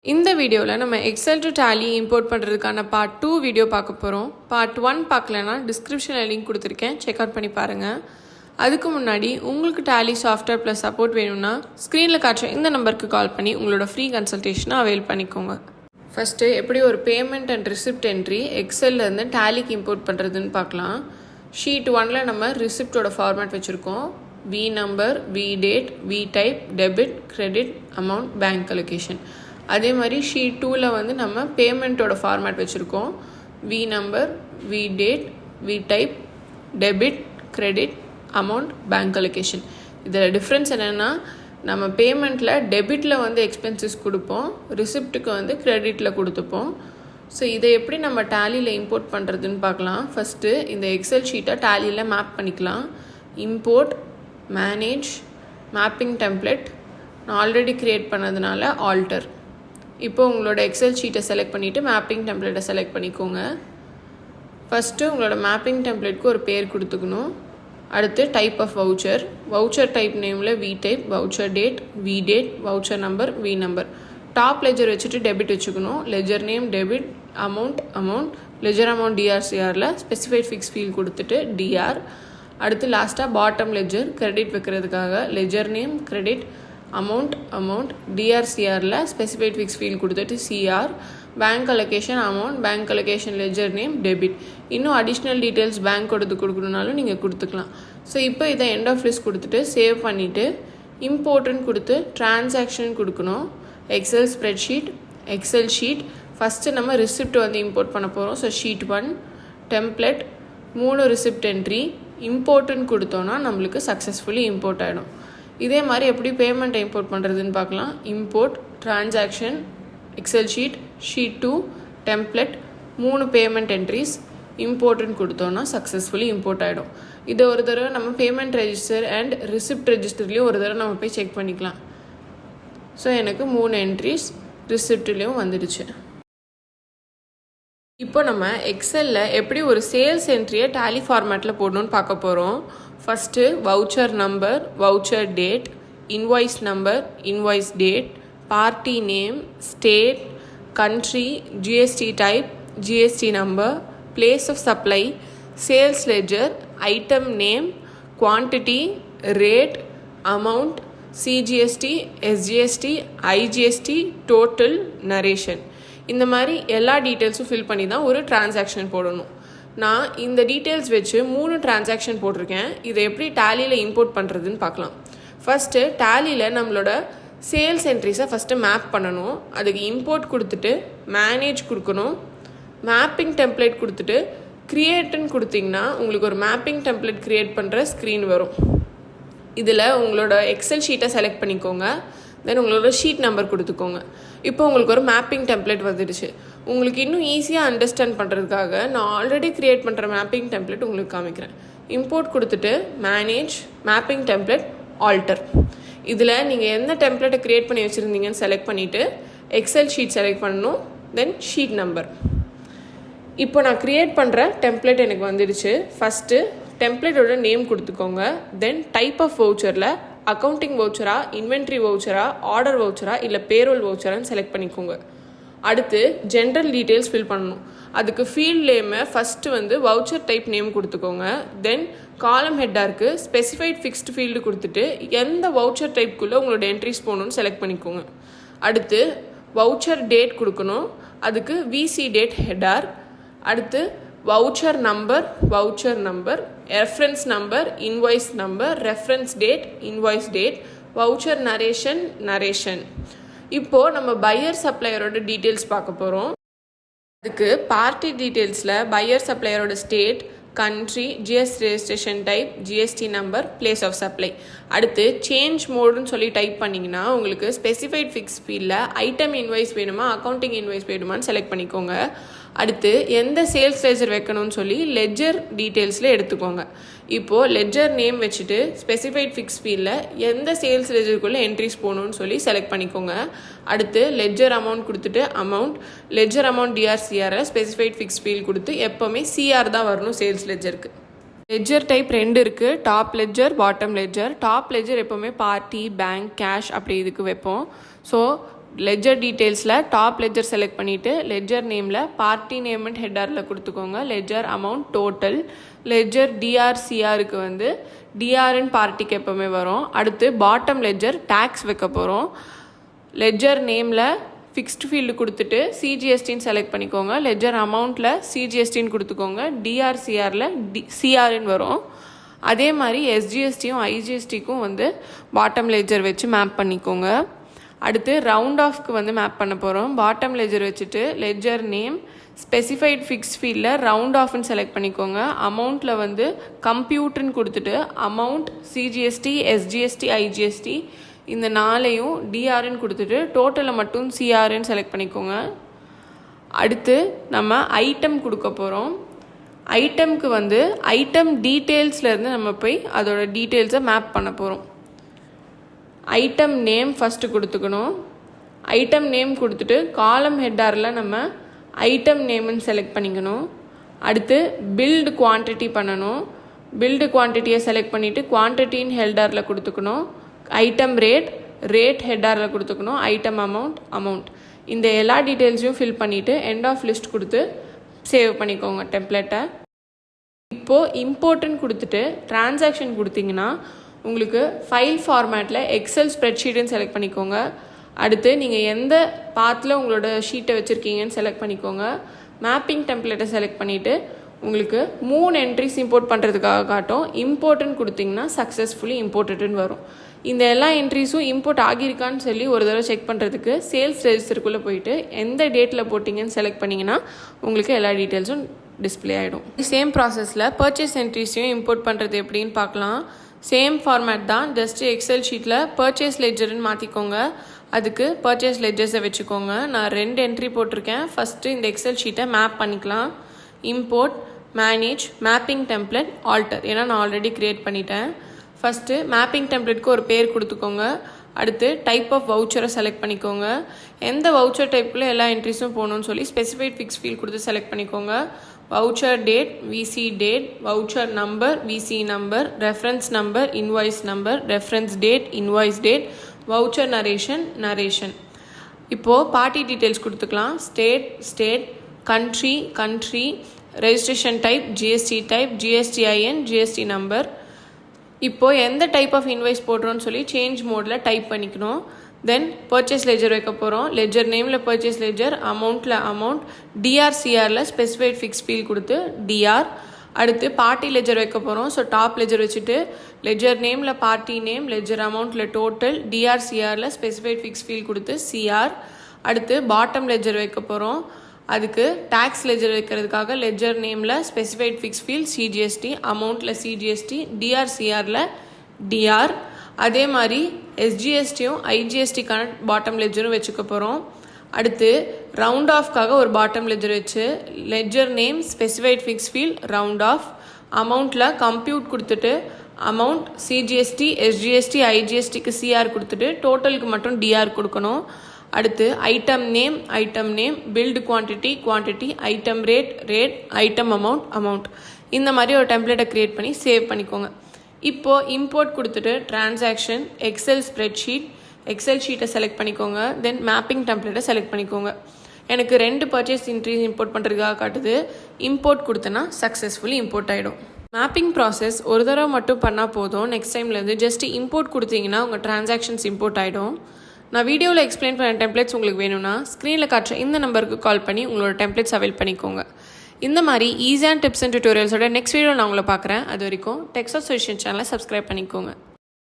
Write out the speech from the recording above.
இந்த வீடியோவில் நம்ம எக்ஸல் டு டேலி இம்போர்ட் பண்ணுறதுக்கான பார்ட் 2 வீடியோ பார்க்க போகிறோம். பார்ட் 1 பார்க்கலன்னா டிஸ்கிரிப்ஷனில் லிங்க் கொடுத்துருக்கேன், செக் அவுட் பண்ணி பாருங்கள். அதுக்கு முன்னாடி உங்களுக்கு டேலி சாஃப்ட்வேர் ப்ளஸ் சப்போர்ட் வேணும்னா ஸ்க்ரீனில் காட்டுற இந்த நம்பருக்கு கால் பண்ணி உங்களோட ஃப்ரீ கன்சல்டேஷனை அவைல் பண்ணிக்கோங்க. ஃபஸ்ட்டு எப்படி ஒரு பேமெண்ட் அண்ட் ரிசிப்ட் என்ட்ரி எக்ஸல்லேருந்து டேலிக்கு இம்போர்ட் பண்ணுறதுன்னு பார்க்கலாம். ஷீட் 1ல் நம்ம ரிசிப்டோட ஃபார்மேட் வச்சுருக்கோம். V number, V date, V type, debit, credit, amount, bank allocation. அதே மாதிரி ஷீட் 2ல் வந்து நம்ம பேமெண்ட்டோட ஃபார்மேட் வச்சுருக்கோம். V number, V date, V type, debit, credit, amount, bank allocation. இதில் டிஃப்ரென்ஸ் என்னென்னா, நம்ம பேமெண்ட்டில் டெபிட்டில் வந்து எக்ஸ்பென்சஸ் கொடுப்போம், ரிசிப்ட்டுக்கு வந்து கிரெடிட்டில் கொடுத்துப்போம். ஸோ இதை எப்படி நம்ம டேலியில் இம்போர்ட் பண்ணுறதுன்னு பார்க்கலாம். ஃபஸ்ட்டு இந்த எக்ஸல் ஷீட்டை டேலியில் மேப் பண்ணிக்கலாம். இம்போர்ட், மேனேஜ், மேப்பிங் டெம்ப்ளேட், நான் ஆல்ரெடி க்ரியேட் பண்ணதுனால ஆல்டர். இப்போ உங்களோட எக்ஸல் ஷீட்டை செலக்ட் பண்ணிவிட்டு மேப்பிங் டெம்ப்ளேட்டை செலக்ட் பண்ணிக்கோங்க. ஃபஸ்ட்டு உங்களோட மேப்பிங் டெம்ப்ளேட்க்கு ஒரு பேர் கொடுத்துக்கணும். அடுத்து type of voucher, voucher type நேமில் V type, voucher date, V date, voucher number, V number. Top ledger வச்சுட்டு டெபிட் வச்சுக்கணும். Ledger name debit, amount, ledger amount டிஆர்சிஆரில் ஸ்பெசிஃபைட் ஃபிக்ஸ் ஃபீல் கொடுத்துட்டு டிஆர். அடுத்து லாஸ்ட்டாக பாட்டம் லெஜர் கிரெடிட் வைக்கிறதுக்காக ledger name credit, amount, டிஆர்சிஆரில் specified fix field கொடுத்துட்டு CR. Bank allocation amount, bank allocation ledger name debit. இன்னும் அடிஷ்னல் டீட்டெயில்ஸ் பேங்க் கொடுக்கணுனாலும் நீங்கள் கொடுத்துக்கலாம். ஸோ இப்போ இதை எண்ட் ஆஃப் லிஸ்ட் கொடுத்துட்டு சேவ் பண்ணிவிட்டு இம்போர்ட்டுன்னு கொடுத்து டிரான்சாக்ஷன் கொடுக்கணும். Excel spreadsheet, excel sheet. First நம்ம ரிசிப்ட் வந்து இம்போர்ட் பண்ண போகிறோம். So sheet 1 template 3 receipt entry இம்போர்ட்டுன்னு கொடுத்தோன்னா நம்மளுக்கு சக்ஸஸ்ஃபுல்லி இம்போர்ட் ஆகிடும். இதே மாதிரி எப்படி பேமெண்ட்டை இம்போர்ட் பண்ணுறதுன்னு பார்க்கலாம். Import, transaction, excel sheet, sheet 2 template 3 payment entries இம்போர்ட்டுன்னு கொடுத்தோன்னா சக்ஸஸ்ஃபுல்லி இம்போர்ட் ஆகிடும். இதை ஒரு தடவை நம்ம பேமெண்ட் ரெஜிஸ்டர் அண்ட் ரிசிப்ட் ரெஜிஸ்டர்லேயும் ஒரு தடவை நம்ம போய் செக் பண்ணிக்கலாம். ஸோ எனக்கு 3 என்ட்ரிஸ் ரிசிப்ட்லேயும் வந்துடுச்சு. இப்போ நம்ம எக்ஸலில் எப்படி ஒரு சேல்ஸ் என்ட்ரியை டேலி ஃபார்மேட்டில் போடணும்னு பார்க்க போகிறோம். First voucher number, voucher date, invoice number, invoice date, party name, state, country, GST type, GST number, place of supply, sales ledger, item name, quantity, rate, amount, CGST, SGST, IGST, total, narration. இந்த மாதிரி எல்லா டீட்டெயில்ஸும் fill பண்ணி தான் ஒரு transaction போடணும். நான் இந்த டீட்டெயில்ஸ் வச்சு 3 டிரான்சாக்ஷன் போட்டிருக்கேன். இதை எப்படி டேலியில் இம்போர்ட் பண்ணுறதுன்னு பார்க்கலாம். ஃபஸ்ட்டு டேலியில் நம்மளோட சேல்ஸ் என்ட்ரிஸை ஃபஸ்ட்டு மேப் பண்ணணும். அதுக்கு இம்போர்ட் கொடுத்துட்டு மேனேஜ் கொடுக்கணும். மேப்பிங் டெம்ப்ளேட் கொடுத்துட்டு க்ரியேட்டுன்னு கொடுத்திங்கன்னா உங்களுக்கு ஒரு மேப்பிங் டெம்ப்ளேட் க்ரியேட் பண்ணுற ஸ்க்ரீன் வரும். இதில் உங்களோட எக்ஸல் ஷீட்டை செலக்ட் பண்ணிக்கோங்க. தென் உங்களோட ஷீட் நம்பர் கொடுத்துக்கோங்க. இப்போ உங்களுக்கு ஒரு மேப்பிங் டெம்ப்ளேட் வந்துடுச்சு. உங்களுக்கு இன்னும் ஈஸியாக அண்டர்ஸ்டாண்ட் பண்ணுறதுக்காக நான் ஆல்ரெடி க்ரியேட் பண்ணுற மேப்பிங் டெம்ப்ளேட் உங்களுக்கு காமிக்கிறேன். இம்போர்ட் கொடுத்துட்டு மேனேஜ், மேப்பிங் டெம்ப்ளேட், ஆல்டர். இதில் நீங்கள் எந்த டெம்ப்ளேட்டை க்ரியேட் பண்ணி வச்சுருந்தீங்கன்னு செலக்ட் பண்ணிவிட்டு எக்ஸல் ஷீட் செலக்ட் பண்ணணும். தென் ஷீட் நம்பர். இப்போ நான் க்ரியேட் பண்ணுற டெம்ப்ளேட் எனக்கு வந்துடுச்சு. ஃபஸ்ட்டு டெம்ப்ளேட்டோட நேம் கொடுத்துக்கோங்க. தென் டைப் ஆஃப் வவுச்சரில் அக்கௌண்டிங் வவுச்சரா, இன்வென்ட்ரி வவுச்சரா, ஆர்டர் வவுச்சரா, இல்லை பேரோல் வவுச்சரான்னு செலக்ட் பண்ணிக்கோங்க. அடுத்து ஜென்ரல் டீட்டெயில்ஸ் ஃபில் பண்ணணும். அதுக்கு ஃபீல்ட் நேமை ஃபஸ்ட்டு வந்து வவுச்சர் டைப் நேம் கொடுத்துக்கோங்க. தென் காலம் ஹெட்டாருக்கு ஸ்பெசிஃபைட் ஃபிக்ஸ்டு ஃபீல்டு கொடுத்துட்டு எந்த வவுச்சர் டைப்புக்குள்ளே உங்களோட என்ட்ரிஸ் போகணுன்னு செலக்ட் பண்ணிக்கோங்க. அடுத்து வவுச்சர் டேட் கொடுக்கணும். அதுக்கு விசி டேட் ஹெட்டார். அடுத்து voucher number, reference number, invoice number, reference date, invoice date, voucher narration. இப்போது நம்ம பையர் சப்ளையரோட டீட்டெயில்ஸ் பார்க்க போகிறோம். அதுக்கு பார்ட்டி டீட்டெயில்ஸில் பையர் சப்ளையரோட state, country, GST registration type, GST number, place of supply. அடுத்து சேஞ்ச் மோடுன்னு சொல்லி டைப் பண்ணிங்கன்னா உங்களுக்கு ஸ்பெசிஃபைட் ஃபிக்ஸ் ஃபீல்டில் ஐட்டம் இன்வாய்ஸ் வேணுமா, அக்கௌண்டிங் இன்வாய்ஸ் வேணுமான்னு செலக்ட் பண்ணிக்கோங்க. அடுத்து எந்த சேல்ஸ் லெஜர் வைக்கணும்னு சொல்லி லெஜர் டீட்டெயில்ஸில் எடுத்துக்கோங்க. இப்போது லெஜர் நேம் வச்சுட்டு ஸ்பெசிஃபைட் ஃபிக்ஸ் ஃபீல்டில் எந்த சேல்ஸ் லெஜருக்குள்ளே என்ட்ரிஸ் போகணுன்னு சொல்லி செலக்ட் பண்ணிக்கோங்க. அடுத்து லெஜர் அமௌண்ட் கொடுத்துட்டு லெஜர் அமௌண்ட் டிஆர்சிஆரை ஸ்பெசிஃபைட் ஃபிக்ஸ் ஃபீல்ட் கொடுத்து எப்போவுமே சிஆர் தான் வரணும் சேல்ஸ் லெஜருக்கு. லெஜர் டைப் 2 இருக்குது. Top ledger, bottom ledger. Top ledger எப்போவுமே பார்ட்டி, பேங்க், கேஷ் அப்படி இதுக்கு வைப்போம். ஸோ லெஜர் டீட்டெயில்ஸில் டாப் லெஜர் செலக்ட் பண்ணிவிட்டு லெஜர் நேமில் பார்ட்டி நேம் அண்ட் ஹெட்டரில் கொடுத்துக்கோங்க. Ledger amount total. லெஜர் டிஆர்சிஆருக்கு வந்து டிஆர்என் பார்ட்டிக்கு எப்போவுமே வரும். அடுத்து பாட்டம் லெஜர் டேக்ஸ் வைக்க போகிறோம். லெஜர் நேமில் ஃபிக்ஸ்டு ஃபீல்டு கொடுத்துட்டு சிஜிஎஸ்டின்னு செலக்ட் பண்ணிக்கோங்க. லெஜர் அமௌண்ட்டில் சிஜிஎஸ்டின்னு கொடுத்துக்கோங்க. டிஆர்சிஆரில் சிஆர்ன்னு வரும். அதே மாதிரி எஸ்ஜிஎஸ்டியும் ஐஜிஎஸ்டிக்கும் வந்து பாட்டம் லெஜர் வச்சு மேப் பண்ணிக்கோங்க. அடுத்து ரவுண்ட் ஆஃப்க்கு வந்து மேப் பண்ண போகிறோம். பாட்டம் லெஜர் வச்சுட்டு லெஜர் நேம் ஸ்பெசிஃபைட் ஃபிக்ஸ் ஃபீல்டில் ரவுண்ட் ஆஃப்னு செலக்ட் பண்ணிக்கோங்க. அமௌண்ட்டில் வந்து கம்ப்யூட்டர்னு கொடுத்துட்டு அமௌண்ட் சிஜிஎஸ்டி எஸ்ஜிஎஸ்டி ஐஜிஎஸ்டி இந்த 4ஐயும் டிஆர்ன்னு கொடுத்துட்டு டோட்டலில் மட்டும் சிஆர்ன்னு செலக்ட் பண்ணிக்கோங்க. அடுத்து நம்ம ஐட்டம் கொடுக்க போகிறோம். ஐட்டம்க்கு வந்து ஐட்டம் டீட்டெயில்ஸ்லேருந்து நம்ம போய் அதோட டீட்டெயில்ஸை மேப் பண்ண போகிறோம். ஐட்டம் நேம் ஃபஸ்ட்டு கொடுத்துக்கணும். ஐட்டம் நேம் கொடுத்துட்டு காலம் ஹெட்டாரில் நம்ம ஐட்டம் நேம்னு செலக்ட் பண்ணிக்கணும். அடுத்து பில்டு குவான்டிட்டி பண்ணணும். பில்டு குவான்டிட்டியை செலக்ட் பண்ணிவிட்டு குவான்டிட்டின்னு ஹெட்டாரில் கொடுத்துக்கணும். ஐட்டம் ரேட் ஹெட்டாரில் கொடுத்துக்கணும். ஐட்டம் அமௌண்ட் இந்த எல்லா டீட்டெயில்ஸையும் ஃபில் பண்ணிவிட்டு எண்ட் ஆஃப் லிஸ்ட் கொடுத்து சேவ் பண்ணிக்கோங்க டெம்ப்ளேட்டை. இப்போது இம்போர்ட்டுன்னு கொடுத்துட்டு டிரான்சாக்ஷன் கொடுத்தீங்கன்னா உங்களுக்கு ஃபைல் ஃபார்மேட்டில் எக்ஸல் ஸ்ப்ரெட்ஷீட்டுன்னு செலக்ட் பண்ணிக்கோங்க. அடுத்து நீங்கள் எந்த பாத்தில் உங்களோட ஷீட்டை வச்சுருக்கீங்கன்னு செலக்ட் பண்ணிக்கோங்க. மேப்பிங் டெம்ப்ளேட்டை செலக்ட் பண்ணிவிட்டு உங்களுக்கு 3 என்ட்ரிஸ் இம்போர்ட் பண்ணுறதுக்காக காட்டும். இம்போர்ட்டுன்னு கொடுத்தீங்கன்னா சக்ஸஸ்ஃபுல்லி இம்போர்ட்டட்னு வரும். இந்த எல்லா என்ட்ரிஸும் இம்போர்ட் ஆகியிருக்கான்னு சொல்லி ஒரு தடவை செக் பண்ணுறதுக்கு சேல்ஸ் ரெஜிஸ்டருக்குள்ளே போயிட்டு எந்த டேட்டில் போட்டிங்கன்னு செலக்ட் பண்ணிங்கன்னா உங்களுக்கு எல்லா டீட்டெயில்ஸும் டிஸ்பிளே ஆகிடும். சேம் ப்ராசஸில் பர்ச்சேஸ் என்ட்ரிஸையும் இம்போர்ட் பண்ணுறது எப்படின்னு பார்க்கலாம். சேம் ஃபார்மேட் தான். ஜஸ்ட்டு எக்ஸல் ஷீட்டில் பர்ச்சேஸ் லெட்ஜர்னு மாற்றிக்கோங்க. அதுக்கு பர்ச்சேஸ் லெட்ஜர்ஸை வச்சுக்கோங்க. நான் 2 என்ட்ரி போட்டிருக்கேன். ஃபஸ்ட்டு இந்த எக்ஸல் ஷீட்டை மேப் பண்ணிக்கலாம். Import, manage, mapping template, alter. ஏன்னா நான் ஆல்ரெடி க்ரியேட் பண்ணிட்டேன். ஃபஸ்ட்டு மேப்பிங் டெம்ப்ளேட்க்கு ஒரு பேர் கொடுத்துக்கோங்க. அடுத்து டைப் ஆஃப் வவுச்சரை செலக்ட் பண்ணிக்கோங்க. எந்த வவுச்சர் டைப்புக்குள்ளே எல்லா என்ட்ரிஸும் போகணும்னு சொல்லி ஸ்பெசிஃபைட் ஃபிக்ஸ் ஃபீல்ட் கொடுத்து செலக்ட் பண்ணிக்கோங்க. Voucher date, VC date, voucher number, VC number, reference number, invoice number, reference date, invoice date, voucher narration. இப்போது பார்ட்டி டீட்டெயில்ஸ் கொடுத்துக்கலாம். State, country, registration type, GSTIN, GST number. இப்போது எந்த type of invoice போடுறோன்னு சொல்லி change மோடில் type பண்ணிக்கணும். தென் purchase ledger வைக்க போகிறோம். Ledger நேமில் பர்ச்சேஸ் லெஜர், அமௌண்ட்டில் அமௌண்ட், டிஆர்சிஆரில் ஸ்பெசிஃபைட் ஃபிக்ஸ் ஃபீல்ட் கொடுத்து டிஆர். அடுத்து பார்ட்டி லெஜர் வைக்க போகிறோம். ஸோ டாப் லெஜர் வச்சுட்டு லெஜர் நேமில் பார்ட்டி நேம், லெஜர் அமௌண்ட்டில் டோட்டல், டிஆர்சிஆரில் ஸ்பெசிஃபைட் ஃபிக்ஸ் ஃபீல்ட் கொடுத்து சிஆர். அடுத்து பாட்டம் லெஜர் வைக்க போகிறோம். அதுக்கு டேக்ஸ் லெஜர் வைக்கிறதுக்காக லெஜர் நேமில் ஸ்பெசிஃபைட் ஃபிக்ஸ் ஃபீல்ட் சிஜிஎஸ்டி, அமௌண்ட்டில் சிஜிஎஸ்டி, டிஆர்சிஆரில் டிஆர். அதே மாதிரி எஸ்ஜிஎஸ்டியும் ஐஜிஎஸ்டிக்கான பாட்டம் லெஜரும் வச்சுக்க போகிறோம். அடுத்து ரவுண்ட் ஆஃப்காக ஒரு பாட்டம் லெஜர் வச்சு ledger name specified fix field round off, அமௌண்ட்டில் கம்ப்யூட் கொடுத்துட்டு அமௌண்ட் சிஜிஎஸ்டி எஸ்ஜிஎஸ்டி ஐஜிஎஸ்டிக்கு சிஆர் கொடுத்துட்டு டோட்டலுக்கு மட்டும் டிஆர் கொடுக்கணும். அடுத்து item name, billed quantity, item rate, item amount. இந்த மாதிரி ஒரு டெம்ப்ளேட்டை க்ரியேட் பண்ணி சேவ் பண்ணிக்கோங்க. இப்போது இம்போர்ட் கொடுத்துட்டு டிரான்சாக்ஷன், எக்ஸல் ஷீட்டை செலக்ட் பண்ணிக்கோங்க. தென் மேப்பிங் டெம்ப்ளேட்டை செலக்ட் பண்ணிக்கோங்க. எனக்கு 2 பர்ச்சேஸ் என்ட்ரிஸ் இம்போர்ட் பண்ணுறதுக்காக காட்டுது. இம்போர்ட் கொடுத்தனா சக்ஸஸ்ஃபுல்லி இம்போர்ட் ஆகிடும். மேப்பிங் ப்ராசஸ் ஒரு தடவை மட்டும் பண்ணால் போதும். நெக்ஸ்ட் டைம்லேருந்து ஜஸ்ட்டு இம்போர்ட் கொடுத்தீங்கன்னா உங்கள் டிரான்சாக்ஷன்ஸ் இம்போர்ட் ஆகிடும். நான் வீடியோவில் எக்ஸ்பிளைன் பண்ண டெம்ப்ளேட்ஸ் உங்களுக்கு வேணும்னா ஸ்க்ரீனில் காட்டுற இந்த நம்பருக்கு கால் பண்ணி உங்களோட டெம்ப்ளேட்ஸ் அவைல் பண்ணிக்கோங்க. இந்த மாதிரி ஈஸியான டிப்ஸ் அண்ட் டியூட்டோரியல்ஸோட நெக்ஸ்ட் வீடியோ நான் உங்களை பார்க்குறேன். அது வரைக்கும் டெக்ஸ்ட் சொல்யூஷன் சேனலை சப்ஸ்கிரைப் பண்ணிக்கோங்க.